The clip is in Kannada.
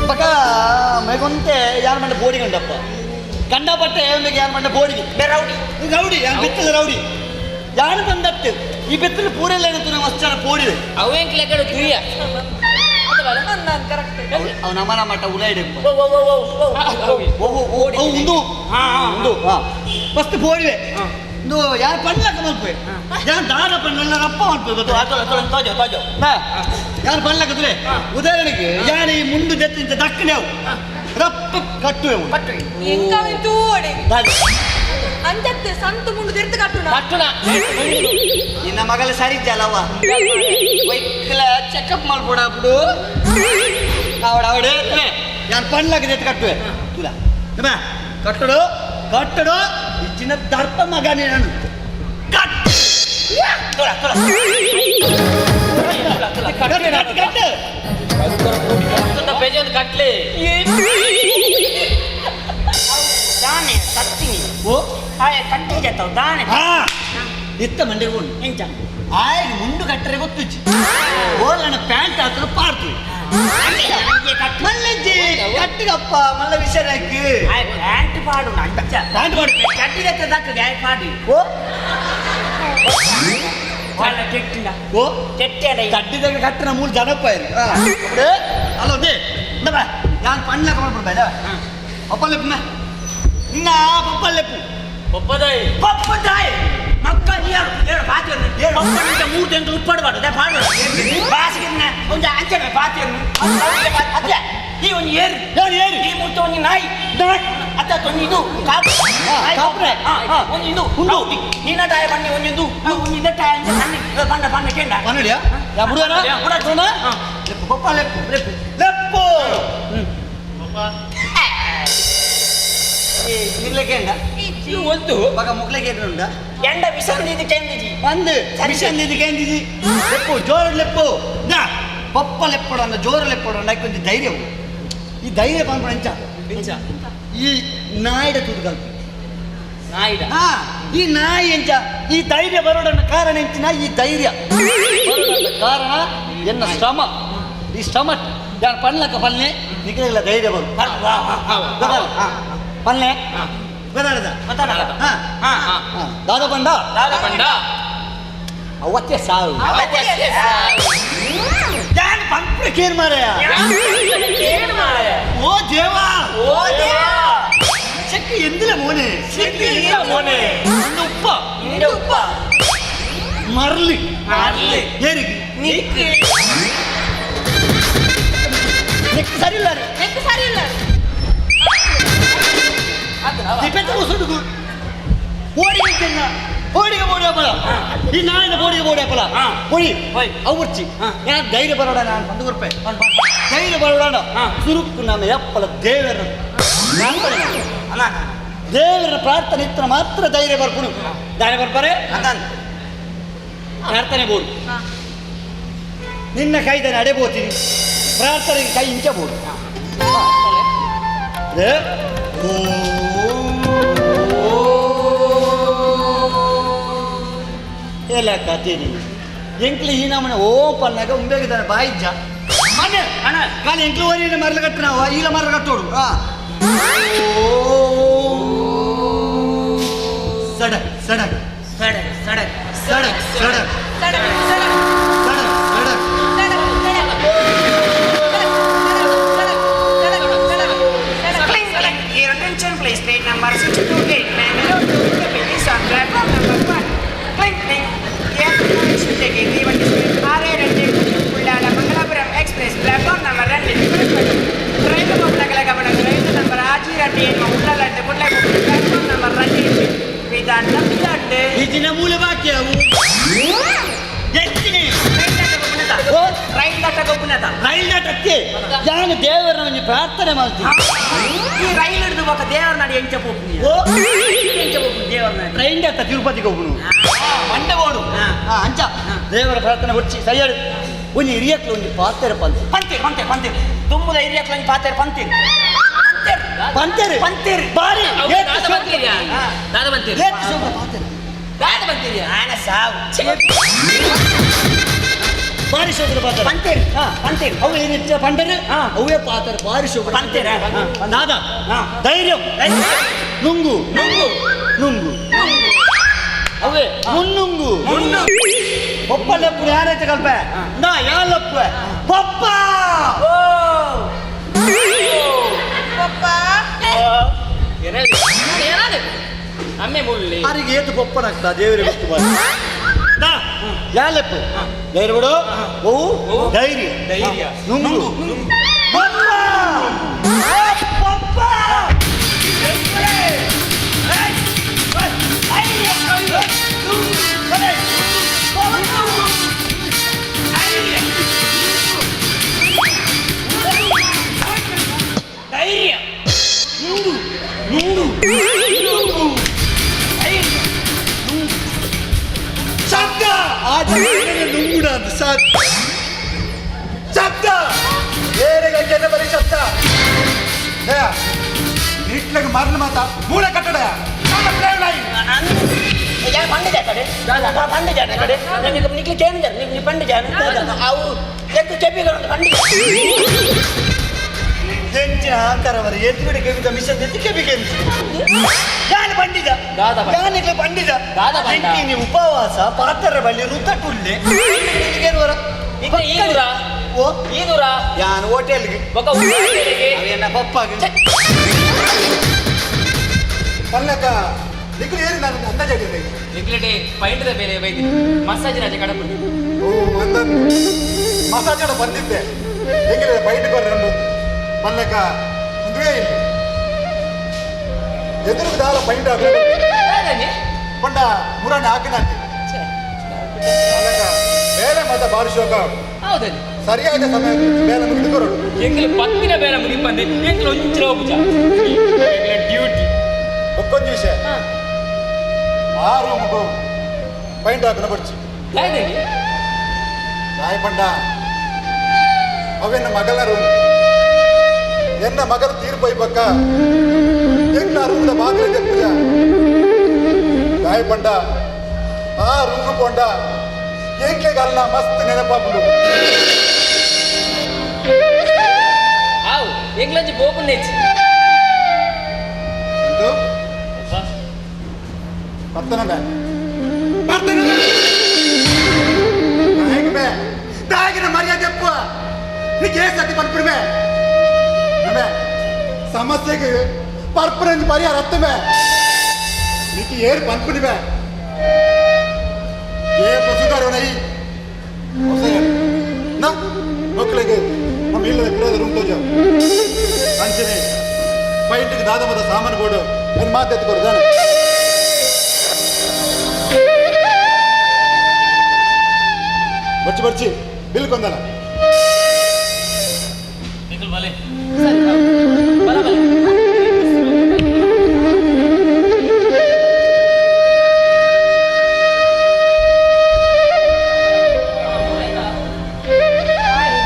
ಪಕ್ಕ ಮೇಗೊಂತೆ ಯಾರು ಮಂಡ ಬೋಡಿ ಗಂಡಪ್ಪ ಗಂಡ ಬಟ್ಟೆ ಯಾರು ಮಂಡ ಬೋಡಿಗೆ ರೌಡಿ ರೌಡಿ ಬೆತ್ತದ ರೌಡಿ ಯಾರು ಬಂದತ್ತು ಈ ಬೆತ್ತಲು ಪೂರೆಲ್ಲ ಏನಂತ ನಾವು ಅಷ್ಟು ಜನ ಬೋಡಿವೆ ಅವೇಂಕ್ಲೆಗಳು ತುಯ್ಯ ಅವ್ ನಮನ ಮಟ್ಟ ಉಲಾಯಿಡೆ ಫಸ್ಟ್ ಬೋಡಿವೆ ಯಾರು ಪಣ್ಲಕ್ಕ ಮಲ್ಪೆ ಯಾರು ದಾರ ಪಣ್ಣ ರಪ್ಪ ಮಲ್ಪೆ ಯಾರು ಪಣ್ಲಕ್ಕದ್ರೆ ಉದಾಹರಣೆಗೆ ಯಾರು ಈ ಮುಂಡು ಜೊತೆ ದಕ್ಕನೆವು ರಪ್ಪ ಕಟ್ಟುವೆವು ಅಂಜತ್ತೆ ಸಂತು ಮುಂಡು ತಿರ್ತು ಕಟ್ಟುನ ನಿನ್ನ ಮಗಲ ಸರಿ ಅಲ್ಲವ ವೈಕಲ ಚೆಕಪ್ ಮಾಡ್ಬೋಡ ಬಿಡು ಅವಡೆ ಯಾರು ಪಣ್ಲಕ್ಕ ಕಟ್ಟುವೆ ತುಲ ಕಟ್ಟಡು ಕಟ್ಟಡು ಇಚ್ಚಿನ ದರ್ಪ ಮಗನೇ ನಾನು ಕಟ್ಲೆ ದಾನೆ ಸತ್ತಿನಿ ಓ ಹಾಯ ಕಟ್ಟಿ ಜತ್ತವ ದಾನೆ ಇತ್ತ ಮಂಡಿರ್ಬೋದು ಎಂಚ ಆಯ್ತು ಮುಂಡು ಕಟ್ಟರೆ ಗೊತ್ತಿಚ್ಚಿ ಓಲನ ಪ್ಯಾಂಟ್ ಹಾಕಲು ಪಾಡ್ತೀವಿ ಮಲ್ಲಜ್ಜಿ ಕಟ್ಟಿಗಪ್ಪ ಮಲ್ಲ ವಿಷಯಕ್ಕೆ ಪ್ಯಾಂಟ್ ಪಾಡು ಅಂಚ ಪ್ಯಾಂಟ್ ಪಾಡು ಕಟ್ಟಿ ಜತ್ತದ ಗ್ಯಾಯ್ ಪಾಡಿ ಓ వాళ్ళ ಕೆಟ್ಟಿಲ್ಲ ಓ ಕೆಟ್ಟೆಡ ಕಟ್ಟಿದಾಗ ಕಟ್ಟಿನ ಮೂರು ಜನಪ್ಪ ಇಲ್ಲಿ ಅಲ್ಲ ಒಂದೇ ನಾನು ಪಣ್ಣ ಮಾಡ್ಬಿಡ್ಬೇಡ ಪಪ್ಪಲ್ಲೆಪ್ಪು ನಿನ್ನ ಪಪ್ಪಲ್ಲೆಪ್ಪು ಒಪ್ಪದಾಯಿ ಪಪ್ಪದಾಯಿ ಮಕ್ಕ ನೀರು ಹೇಳು ಪಾತಿಯನ್ನು ಪಪ್ಪನಿಂದ 3 ತಿಂಗಳು ಉಪ್ಪಡಬಾರ್ದು ಪಾಡು ಬಾಸಿಗೆ ಒಂದು ಅಂಚನೆ ಪಾತಿಯನ್ನು ಅದೇ ಈ ಒಂದು ಏರಿ ಈ ಮುಟ್ಟ ಒಂದು ನಾಯಿ ಅತ್ತ ತೊಂದಿದು ಕಾಪು ಒಂದು ಇದು ಹುಂಡು ನಿನ್ನ ಟಾಯ ಬನ್ನಿ ಒಂದಿದ್ದು ಇದ ಟಾಯ ಬಂಡ ಬಂಡ ಕೇಂಡ ಪನ್ನಡಿಯಾ ಯಾ ಬುಡನ ಬುಡ ತೋನ ಲೆಪ್ಪು ಪಪ್ಪ ಲೆಪ್ಪು ಲೆಪ್ಪು ಲೆಪ್ಪು ಇರ್ಲಿಕ್ಕೆಂಡ ಒಂದು ಮಗ ಮುಗ್ಲಿಕ್ಕೆ ಉಂಡ ಎಂಡ ವಿಸಂದಿದ್ದು ಕೆಂದಿಜಿ ಒಂದು ವಿಷಂದಿದ್ದು ಕೆಂದಿಜಿ ಲೆಪ್ಪು ಜೋರು ಲೆಪ್ಪು ಪಪ್ಪ ಲೆಪ್ಪಡು ಅಂದ ಜೋರು ಲೆಪ್ಪಡು ಅಂದ ಕೊಂಚ ಧೈರ್ಯ ಈ ಧೈರ್ಯ ಬಂದ್ಬಿಡ ಎಂಚ ಈ ನಾಯಿಡ ತುದು ಕಲ್ಪಿ ನಾಯಿಡ ಈ ನಾಯಿ ಎಂಚ ಈ ಧೈರ್ಯ ಬರೋಡನ್ನ ಕಾರಣ ಎಂಚಿನ ಈ ಧೈರ್ಯ ಕಾರಣ ಎನ್ನ ಶ್ರಮ ಈ ಶ್ರಮ ಯಾರು ಪಣ್ಲಕ್ಕ ಪಲ್ಲೆ ನಿಗಲಿಲ್ಲ ಧೈರ್ಯ ಬರು ಪಲ್ಲೆ ದಾದ ಬಂಡ ಅವತ್ತೇ ಸಾವು ಕೇರ್ ಮಾರಯ ಓ ದೇವಾ ಶಕ್ತಿ ಎಂದಿಲ್ಲ ಮೋನೆ ಉಪ್ಪ ಮರಲಿ ಏರಿಗೆ ಸರಿ ಇಲ್ಲ ಓಡಿಗೆ ಬೋಡಿ ಹಪ್ಪಳ ಈ ನಾಳಿನ ಬೋಡಿ ಹಪ್ಪಳ ಬೋಡಿ ಅವರ್ಚಿ ಯಾರು ಧೈರ್ಯ ಬರೋಣ ನಾನು 100 ರೂಪಾಯಿ ಧೈರ್ಯ ಬರೋಣ ಸುರುಕ್ಕು ನಮ್ಮ ಎಪ್ಪಳ ದೇವರ ದೇವರ ಪ್ರಾರ್ಥನೆ ಇತ್ತ ಮಾತ್ರ ಧೈರ್ಯ ಬರ್ಕೊಂಡು ಧೈರ್ಯ ಬರ್ಬಾರೆ ಪ್ರಾರ್ಥನೆ ಬೋಡು ನಿನ್ನ ಕೈದಾನೆ ಅಡೆಬೋತೀನಿ ಪ್ರಾರ್ಥನೆಗೆ ಕೈ ಇಂಚಬಹುದು ಎಲ್ಲ ಕತೀನಿ ಎಂಕ್ಲಿ ಈ ನಮ್ಮನೆ ಓಪನ್ನಾಗ ಉಂಬೇಗಿದ್ದಾನೆ ಬಾಯಿಜ್ಜ ಖಾಲಿ ಎಂಕ್ಲು ಓರಿನ ಮರಲು ಕಟ್ಟು ನಾವು ಈಗ ಮರಲು ಕಟ್ಟೋಡು ಸಡಕ್ ಸಡಕ್ ಸಡಕ್ ಸಡಕ್ ಸಡಕ್ ಸಡಕ್ ಸಡಕ್ ಸಡಕ್ Please plate number 628 Mangalore to Udupi is on platform number 1. Clink clink. Here to taking even R8 Kullala Mangalapuram Express platform number 2. Train to Kullala Gavana train number Ajirati Mangala and Kullala platform number 2. With a number ಇದನ್ನ ಮೂಲ ವಾಕ್ಯವು ಎತ್ತಿನಿ ರೈಲ್ ದಟ್ಟ ಗೊಬ್ಬನದ ರೈಲ್ ದಟ್ಟಕ್ಕೆ ಯಾನು ದೇವರನ್ನು ಪ್ರಾರ್ಥನೆ ಮಾಡ್ತೀನಿ ಈ ರೈಲ್ ಹಿಡಿದು ಬಕ ದೇವರ ನಡಿ ಎಂಚ ಹೋಗ್ತೀನಿ ದೇವರ ನಡಿ ಟ್ರೈನ್ ದಟ್ಟ ತಿರುಪತಿಗೆ ಹೋಗ್ನು ಮಂಡೆ ಓಡು ಅಂಚ ದೇವರ ಪ್ರಾರ್ಥನೆ ಹೊಚ್ಚಿ ಸೈಯಡು ಒಂದು ಹಿರಿಯಕ್ಲು ಒಂದು ಪಾತ್ರೆ ಪಂತೆ ತುಂಬುದ ಹಿರಿಯಕ್ಲು ಒಂದು ಪಾತ್ರೆ ಪಂತೀರಿ ಬಾರಿ ದಾದ ಬಂತೀರಿ ಆನ ಸಾವು ಪಾರಿಶೋಧನ ಪಾತ್ರ ಪಂತೇರು ಹಾ. ಪಂತೇರು ಅವು ಏನಿಚ್ಚ ಪಂಡರು ಹಾ. ಅವೇ ಪಾತ್ರ ಪಾರಿಶೋಧನ ಪಂತೇರ ನಾದ ಹಾ. ಧೈರ್ಯಂ ನುಂಗು ನುಂಗು ನುಂಗು ಅವೇ ಮುನ್ನುಂಗು ಮುನ್ನು ಪಪ್ಪಲೆಪ್ಪು ಯಾರೈತೆ ಕಲ್ಪ ನಾ ಯಾಲಪ್ಪ ಪಪ್ಪ ಓ ಪಪ್ಪ ಏನಾದ್ರು ಅಮ್ಮೆ ಮುಳ್ಳಿ ಯಾರಿಗೆ ಏತು ಪಪ್ಪನಾಗ್ತಾ ದೇವರಿಗೆ ಗೊತ್ತು ಬಾರಿ ನಾ ಯಾಲಪ್ಪ ಧೈರ್ಯ ಬಿಡು ಓ ಧೈರ್ಯ ಧೈರ್ಯ ನುಂಗು ಪಪ್ಪ ಪಪ್ಪ ಧೈರ್ಯ ಶಬ್ದ ನುಂಗುಡ ಅಂತ ಶಬ್ದ ಬೇರೆ ಗಂಟೆ ಬರೀ ಶಬ್ದ ಇಟ್ಲಾಗ ಮರಣ ಮಾತಾ ಮೂಲ ಕಟ್ಟಡ ಯಾರು ಪಂಡ ಕಡೆ ಪಂಡ ಜಾನ ಕಡೆ ನನಗೆ ನಿಕ್ಲಿ ಚೇಂಜ್ ನೀವು ಪಂಡ ಜಾನ ಅವು ಎಷ್ಟು ಚೆಪ್ಪಿಗಳು ಪಂಡ ಹೆಂಚಿನ ಅಹಂಕಾರವರ ಎದ್ದು ಬಿಡಿ ಕೆಮಿತ ಮಿಷನ್ ಎದ್ದು ಕೆಮಿ ಕೆಮಿತ ಯಾನು ಪಂಡಿತ ದಾದ ಪಂಡ. ಯಾನಿಗೆ ಪಂಡಿತ ದಾದ ಪಂಡ. ಎಂಟಿನಿ ಉಪವಾಸ ಪಾತ್ರ ಬಳ್ಳಿ ರುತ್ತಟುಲ್ಲೆ ಏನುವರ ಈಗ ಈ ದೂರ ಓ ಈ ದೂರ ಯಾನು ಹೋಟೆಲ್ಗೆ ಬೊಕ್ಕ ಊರಿಗೆ ಅವೇನ ಪಪ್ಪಾಗಿ ಪಲ್ಲಕ ನಿಖಿಲ್ ಏನು ನಾನು ಅಂದಾಜ ನಿಗ್ಲೆಡೆ ಪೈಂಡದ ಬೇರೆ ಬೈದಿ ಮಸಾಜ್ ರಾಜ ಕಡಪು ಓ ಒಂದೊಂದು ಮಸಾಜ್ ಬಂದಿದ್ದೆ ಹೆಂಗಿದೆ ಬೈಟ್ ಬರ್ರಂಡು ಮಲ್ಲಕ ಮುಂದುವೇ ಇಲ್ಲ ಎದುರು ದಾಲ ಪೈಂಟ್ ಪಂಡ ಮುರಾಣಿ ಹಾಕಿನಾಕಿ ಮಲ್ಲಕ ಬೇರೆ ಮತ ಬಾರಿ ಶೋಕ ಹೌದಲ್ಲಿ ಸರಿಯಾದ ಸಮಯ ಬೇರೆ ಹಿಡ್ಕೊರೋಡು ಎಂಗ್ಲು ಪತ್ತಿನ ಬೇರೆ ಮುಗಿ ಬಂದೆ ಎಂಗ್ಲು ಒಂಚರ ಹೋಗುಜ ಡ್ಯೂಟಿ ಒಕ್ಕೊಂದು ವಿಷಯ ಆ ರೂಮ್ಗೂ ಪೈಂಟ್ ಹಾಕಿನ ಬರ್ಚಿ ಯಾವ್ದಲ್ಲಿ ನಾಯ ಪಂಡ ಅವೆನ್ನ ಮಗಳ ರೂಮ್ ಎನ್ನ ಮಗನ ತೀರ್ಪು ಇಬ್ಬಕ್ಕ ಎಂಗ ರೂಮ್ದ ಬಾಗಿಲಿದೆ ಪೂಜ ನಾಯ ಪಂಡ ಆ ರೂಮ್ ಪೊಂಡ ಏಕೆಗಲ್ಲ ಮಸ್ತ್ ನೆನಪಾಪುಡು ಆವು ಎಂಗ್ಲಂಜಿ ಬೋಪು ನೆಚ್ಚಿ ಇದು ಪತ್ತನ ತಾಗಿನ ಮರ್ಯಾದೆ ಅಪ್ಪ ನೀ ಸತಿ ಪರ್ಪಿಡ್ಮೆ ಸಮಸ್ಯೆಗೆ ಪರ್ಪರೆಂಜ್ ಪರಿಹಾರ ಹತ್ತಮೆ ನೀತಿ ಏರ್ ಪನ್ಪಿಡ್ಮೆ ಏ ಪಸುಗಾರವನೈ ನಾ ಮಕ್ಕಳಿಗೆ ನಮ್ಮ ಇಲ್ಲದ ಬಿಡೋದ ರೂಮ್ ತೋಜ ಅಂಚನೆ ಪೈಂಟಿಗೆ ದಾದಮದ ಸಾಮಾನು ಬೋರ್ಡು ನನ್ನ ಮಾತು ಎತ್ಕೊಡು ಜಾನ ಬರ್ಚಿ ಬಿಲ್ ಕೊಂದಲ್ಲ